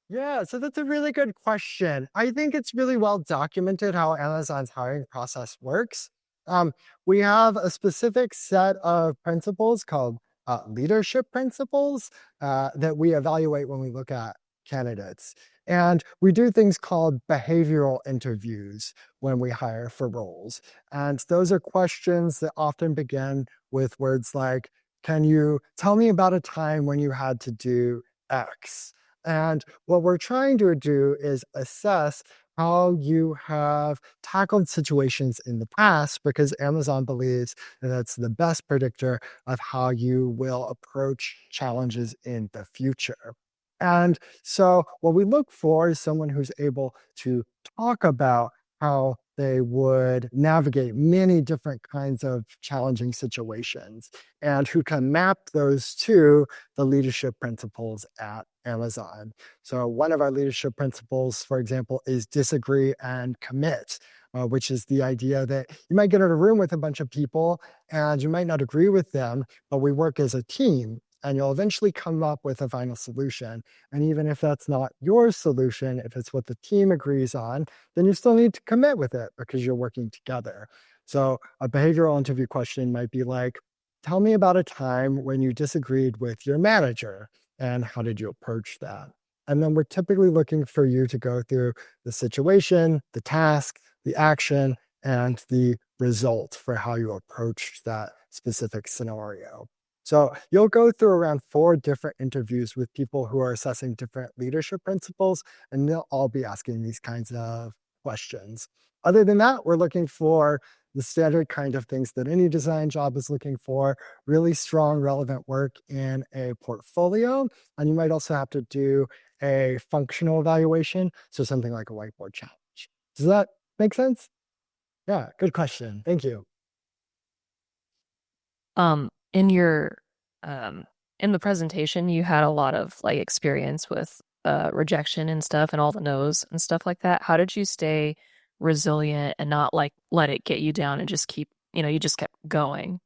Yeah, so that's a really good question. I think it's really well documented how Amazon's hiring process works. Um, we have a specific set of principles called leadership principles that we evaluate when we look at candidates. And we do things called behavioral interviews when we hire for roles. And those are questions that often begin with words like, can you tell me about a time when you had to do X? And what we're trying to do is assess how you have tackled situations in the past because Amazon believes that that's the best predictor of how you will approach challenges in the future. And so, what we look for is someone who's able to talk about how they would navigate many different kinds of challenging situations and who can map those to the leadership principles at Amazon. So, one of our leadership principles, for example, is disagree and commit, which is the idea that you might get in a room with a bunch of people and you might not agree with them, but we work as a team and you'll eventually come up with a final solution. And even if that's not your solution, if it's what the team agrees on, then you still need to commit with it because you're working together. So, a behavioral interview question might be like, tell me about a time when you disagreed with your manager and how did you approach that? And then we're typically looking for you to go through the situation, the task, the action, and the result for how you approach that specific scenario. So you'll go through around 4 different interviews with people who are assessing different leadership principles, and they'll all be asking these kinds of questions. Other than that, we're looking for the standard kind of things that any design job is looking for, really strong, relevant work in a portfolio. And you might also have to do a functional evaluation. So something like a whiteboard challenge. Does that make sense? Yeah, good question. Thank you. In your in the presentation, you had a lot of like experience with rejection and stuff and all the no's and stuff like that. How did you stay resilient and not like let it get you down and just keep, you just kept going?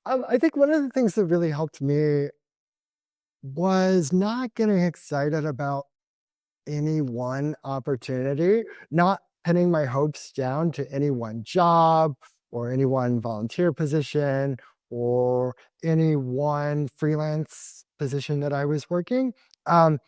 I think one of the things that really helped me was not getting excited about any one opportunity, not pinning my hopes down to any one job or any one volunteer position or any one freelance position that I was working. And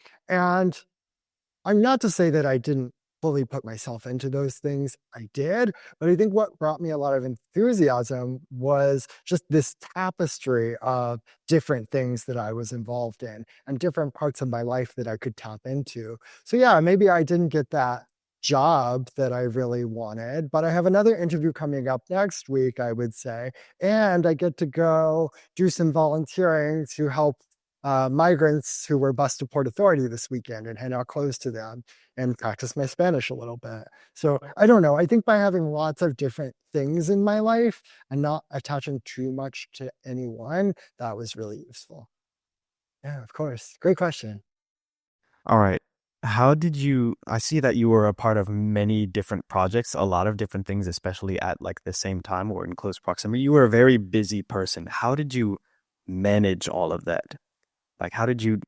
I'm not to say that I didn't fully put myself into those things. I did, but I think what brought me a lot of enthusiasm was just this tapestry of different things that I was involved in and different parts of my life that I could tap into. So yeah, maybe I didn't get that job that I really wanted, but I have another interview coming up next week, I would say, and I get to go do some volunteering to help migrants who were bused to Port Authority this weekend and hand out clothes to them and practice my Spanish a little bit. So I don't know. I think by having lots of different things in my life and not attaching too much to any one, that was really useful. Yeah, of course. Great question. All right. How did you, I see that you were a part of many different projects, a lot of different things, especially at like the same time or in close proximity. You were a very busy person. How did you manage all of that? Like, how did you,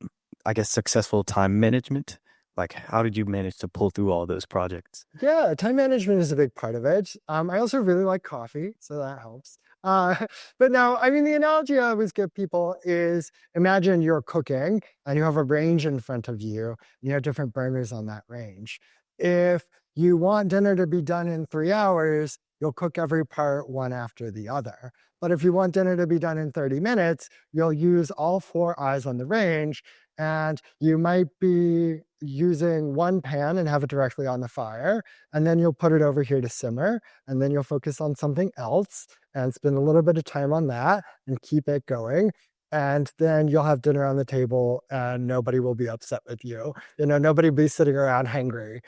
I guess, successful time management? Like, how did you manage to pull through all those projects? Yeah, time management is a big part of it. I also really like coffee, so that helps. Uh, but now, I mean, the analogy I always give people is imagine you're cooking and you have a range in front of you, and you have different burners on that range. If you want dinner to be done in 3 hours, you'll cook every part one after the other. But if you want dinner to be done in 30 minutes, you'll use all four eyes on the range, and you might be using one pan and have it directly on the fire, and then you'll put it over here to simmer, and then you'll focus on something else and spend a little bit of time on that and keep it going. And then you'll have dinner on the table and nobody will be upset with you. Nobody will be sitting around hangry.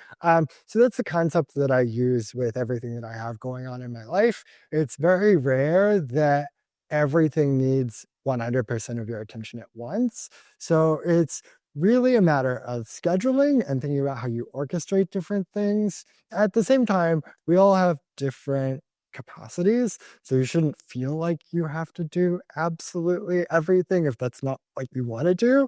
So that's the concept that I use with everything that I have going on in my life. It's very rare that everything needs 100% of your attention at once. So it's really a matter of scheduling and thinking about how you orchestrate different things. At the same time, we all have different capacities, so you shouldn't feel like you have to do absolutely everything if that's not what you want to do.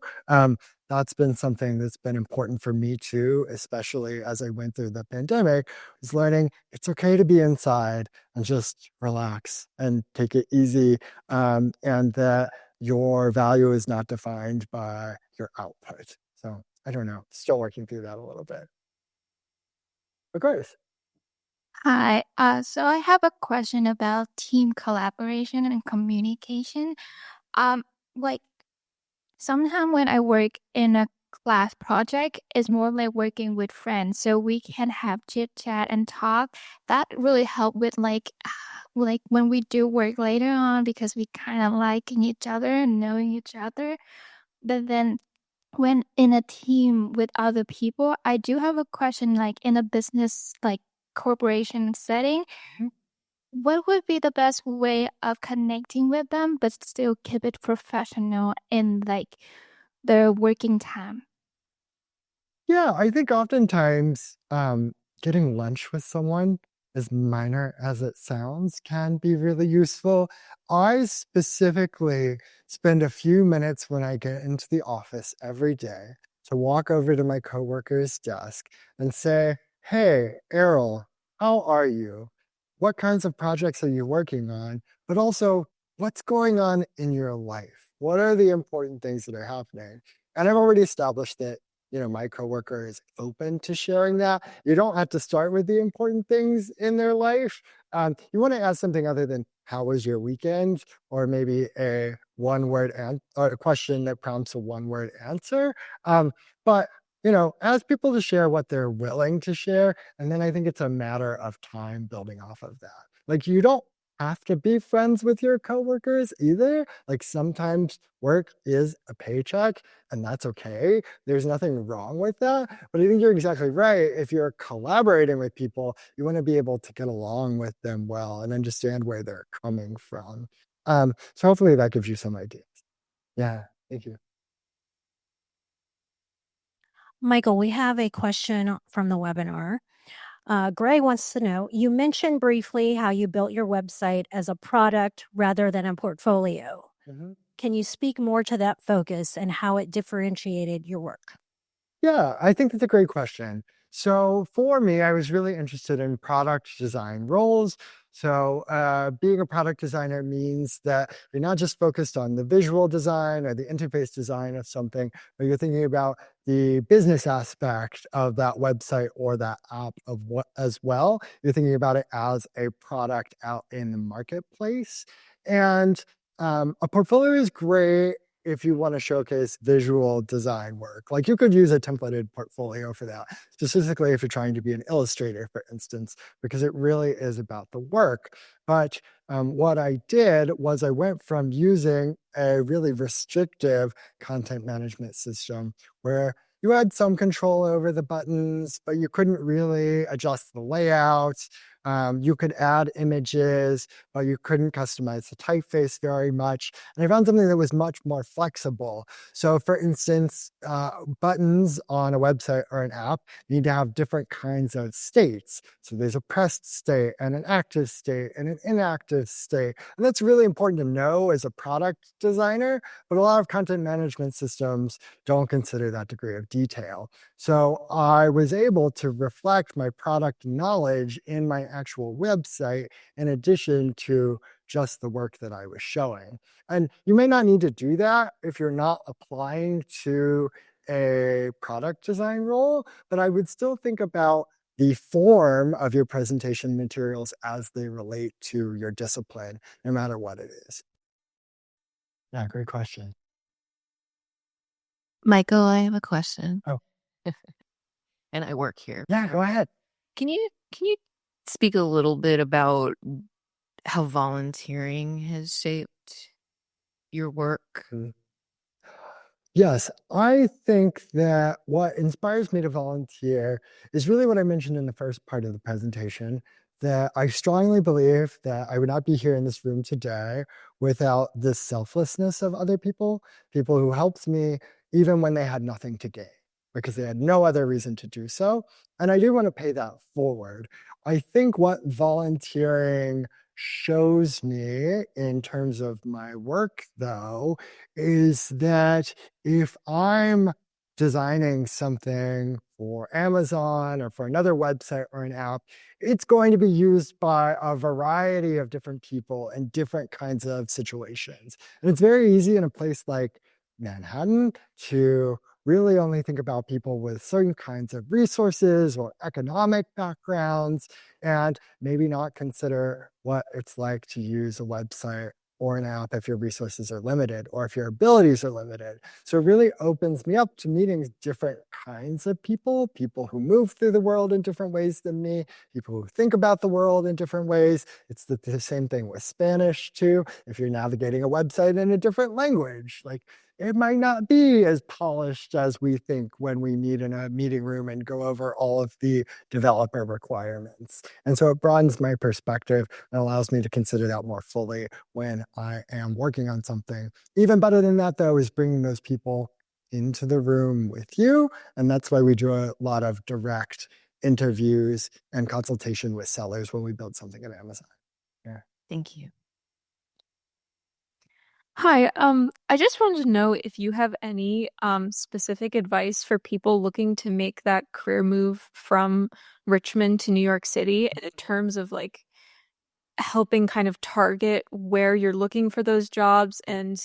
That's been something that's been important for me too, especially as I went through the pandemic, was learning it's okay to be inside and just relax and take it easy, and that your value is not defined by your output. So I don't know, still working through that a little bit. Of course. Hi. So I have a question about team collaboration and communication. Um, like sometimes when I work in a class project, it's more like working with friends, so we can have chit chat and talk. That really help with like when we do work later on because we kind of liking each other and knowing each other. But then when in a team with other people, I do have a question like in a business like corporation setting, what would be the best way of connecting with them but still keep it professional in like their working time? Yeah, I think oftentimes getting lunch with someone, as minor as it sounds, can be really useful. I specifically spend a few minutes when I get into the office every day to walk over to my coworker's desk and say, "Hey, Errol, how are you? What kinds of projects are you working on? But also, what's going on in your life? What are the important things that are happening?" And I've already established that my coworker is open to sharing that. You don't have to start with the important things in their life. You want to ask something other than "How was your weekend?" or maybe a one-word or a question that prompts a one-word answer. But ask people to share what they're willing to share, and then I think it's a matter of time building off of that. Like you don't have to be friends with your coworkers either. Like sometimes work is a paycheck, and that's okay. There's nothing wrong with that. But I think you're exactly right. If you're collaborating with people, you want to be able to get along with them well and understand where they're coming from. So hopefully that gives you some ideas. Yeah, thank you. Michael, we have a question from the webinar. Gray wants to know, you mentioned briefly how you built your website as a product rather than a portfolio. Mhm. Can you speak more to that focus and how it differentiated your work? Yeah, I think that's a great question. So for me, I was really interested in product design roles. So being a product designer means that you're not just focused on the visual design or the interface design of something, but you're thinking about the business aspect of that website or that app of what as well. You're thinking about it as a product out in the marketplace. And a portfolio is great if you want to showcase visual design work. Like you could use a templated portfolio for that, specifically if you're trying to be an illustrator, for instance, because it really is about the work. But what I did was I went from using a really restrictive content management system where you had some control over the buttons, but you couldn't really adjust the layout. You could add images, but you couldn't customize the typeface very much. And I found something that was much more flexible. So, for instance, buttons on a website or an app need to have different kinds of states. So, there's a pressed state and an active state and an inactive state. And that's really important to know as a product designer, but a lot of content management systems don't consider that degree of detail. So I was able to reflect my product knowledge in my actual website in addition to just the work that I was showing. And you may not need to do that if you're not applying to a product design role, but I would still think about the form of your presentation materials as they relate to your discipline, no matter what it is. Yeah, great question. Michael, I have a question. Oh. And I work here. Yeah, go ahead. Can you speak a little bit about how volunteering has shaped your work? Yes, I think that what inspires me to volunteer is really what I mentioned in the first part of the presentation, that I strongly believe that I would not be here in this room today without the selflessness of other people who helped me even when they had nothing to gain, because they had no other reason to do so. And I do want to pay that forward. I think what volunteering shows me in terms of my work, though, is that if I'm designing something for Amazon or for another website or an app, it's going to be used by a variety of different people in different kinds of situations. And it's very easy in a place like Manhattan to really only think about people with certain kinds of resources or economic backgrounds and maybe not consider what it's like to use a website or an app if your resources are limited or if your abilities are limited. So it really opens me up to meeting different kinds of people who move through the world in different ways than me, people who think about the world in different ways. It's the same thing with Spanish too. If you're navigating a website in a different language, like it might not be as polished as we think when we meet in a meeting room and go over all of the developer requirements. And so it broadens my perspective and allows me to consider that more fully when I am working on something. Even better than that, though, is bringing those people into the room with you. And that's why we do a lot of direct interviews and consultation with sellers when we build something at Amazon. Yeah. Thank you. Hi, I just wanted to know if you have any specific advice for people looking to make that career move from Richmond to New York City in terms of like helping kind of target where you're looking for those jobs and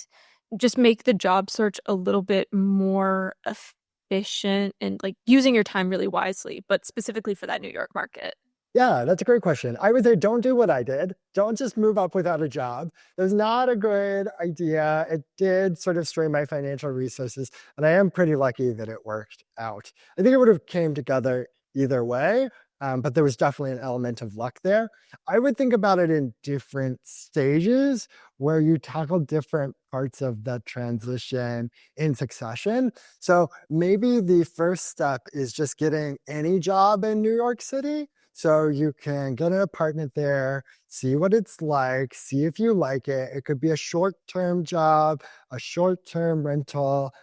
just make the job search a little bit more efficient and like using your time really wisely, but specifically for that New York market. Yeah, that's a great question. I would say don't do what I did. Don't just move up without a job. That's not a good idea. It did sort of strain my financial resources, and I am pretty lucky that it worked out. I think it would have came together either way, but there was definitely an element of luck there. I would think about it in different stages where you tackle different parts of that transition in succession. So maybe the first step is just getting any job in New York City. So you can get an apartment there, see what it's like, see if you like it. It could be a short-term job, a short-term rental,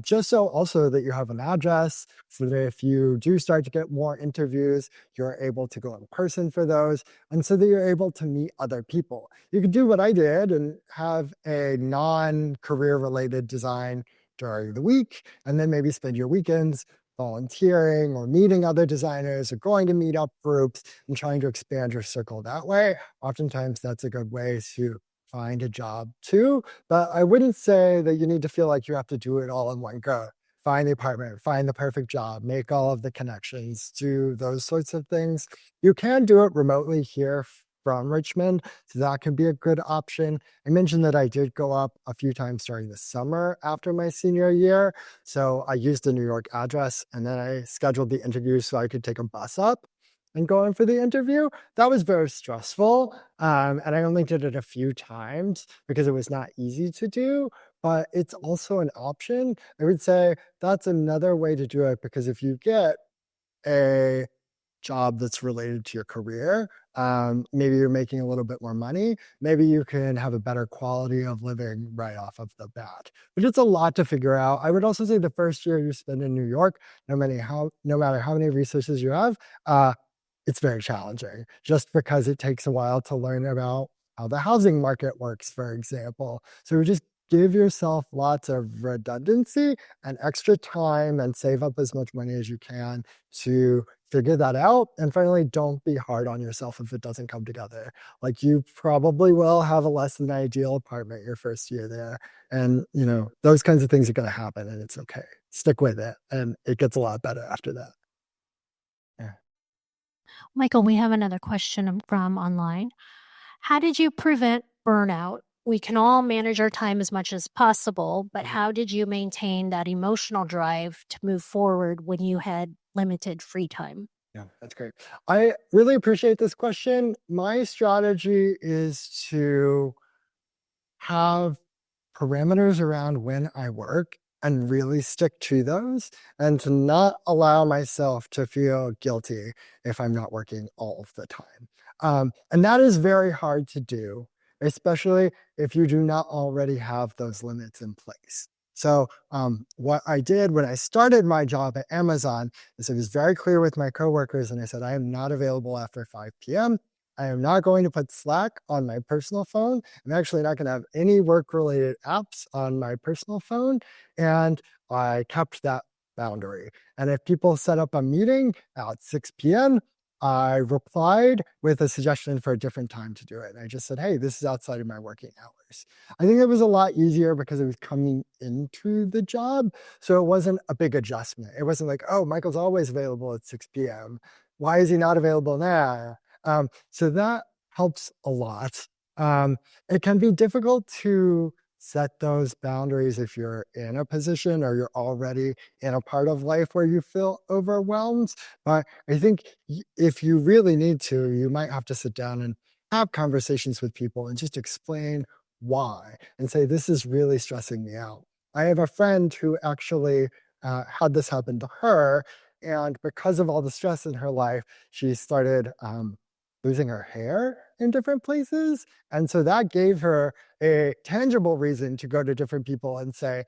just so also that you have an address so that if you do start to get more interviews, you're able to go in person for those, and so that you're able to meet other people. You could do what I did and have a non-career related design during the week, and then maybe spend your weekends volunteering or meeting other designers or going to meetup groups and trying to expand your circle that way. Oftentimes, that's a good way to find a job too. But I wouldn't say that you need to feel like you have to do it all in one go. Find the apartment, find the perfect job, make all of the connections, do those sorts of things. You can do it remotely here from Richmond, so that can be a good option. I mentioned that I did go up a few times during the summer after my senior year. So I used the New York address and then I scheduled the interview so I could take a bus up and go in for the interview. That was very stressful. And I only did it a few times because it was not easy to do, but it's also an option. I would say that's another way to do it because if you get a job that's related to your career, maybe you're making a little bit more money, maybe you can have a better quality of living right off of the bat. But it's a lot to figure out. I would also say the first year you spend in New York, no matter how many resources you have, it's very challenging just because it takes a while to learn about how the housing market works, for example. So just give yourself lots of redundancy and extra time and save up as much money as you can to figure that out. And finally, don't be hard on yourself if it doesn't come together. Like you probably will have a less than ideal apartment your first year there. And, those kinds of things are going to happen and it's okay. Stick with it. And it gets a lot better after that. Yeah. Michael, we have another question from online. How did you prevent burnout? We can all manage our time as much as possible, but how did you maintain that emotional drive to move forward when you had limited free time? Yeah, that's great. I really appreciate this question. My strategy is to have parameters around when I work and really stick to those and to not allow myself to feel guilty if I'm not working all of the time. And that is very hard to do, especially if you do not already have those limits in place. So what I did when I started my job at Amazon is I was very clear with my coworkers and I said, I am not available after 5 p.m. I am not going to put Slack on my personal phone. I'm actually not going to have any work-related apps on my personal phone. And I kept that boundary. And if people set up a meeting at 6 p.m., I replied with a suggestion for a different time to do it. And I just said, hey, this is outside of my working hours. I think it was a lot easier because it was coming into the job. So it wasn't a big adjustment. It wasn't like, oh, Michael's always available at 6 p.m. Why is he not available now? So that helps a lot. It can be difficult to set those boundaries if you're in a position or you're already in a part of life where you feel overwhelmed. But I think if you really need to, you might have to sit down and have conversations with people and just explain why and say, this is really stressing me out. I have a friend who actually had this happen to her. And because of all the stress in her life, she started losing her hair in different places. And so that gave her a tangible reason to go to different people and say,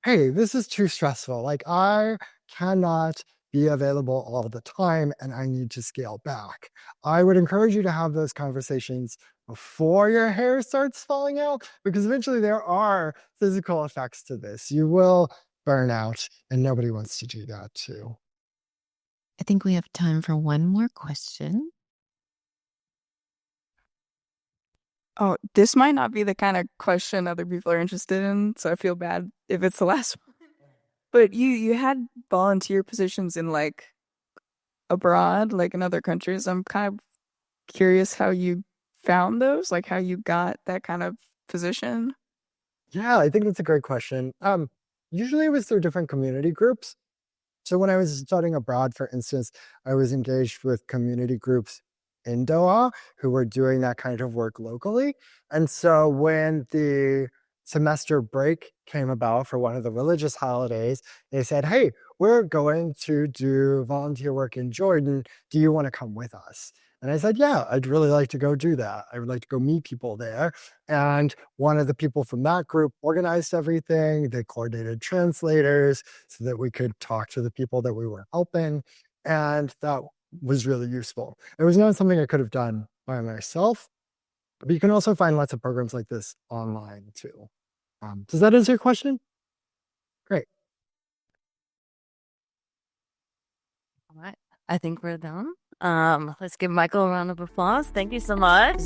hey, this is too stressful. Like I cannot be available all the time and I need to scale back. I would encourage you to have those conversations before your hair starts falling out, because eventually there are physical effects to this. You will burn out and nobody wants to do that too. I think we have time for one more question. Oh, this might not be the kind of question other people are interested in, so I feel bad if it's the last one. But you had volunteer positions in like abroad, like in other countries. I'm kind of curious how you found those, like how you got that kind of position. Yeah, I think that's a great question. Usually it was through different community groups. So when I was studying abroad, for instance, I was engaged with community groups in Doha who were doing that kind of work locally. And so when the semester break came about for one of the religious holidays, they said, hey, we're going to do volunteer work in Jordan. Do you want to come with us? And I said, yeah, I'd really like to go do that. I would like to go meet people there. And one of the people from that group organized everything. They coordinated translators so that we could talk to the people that we were helping. And that was really useful. It was not something I could have done by myself, but you can also find lots of programs like this online too. Does that answer your question? Great. I think we're done. Let's give Michael a round of applause. Thank you so much.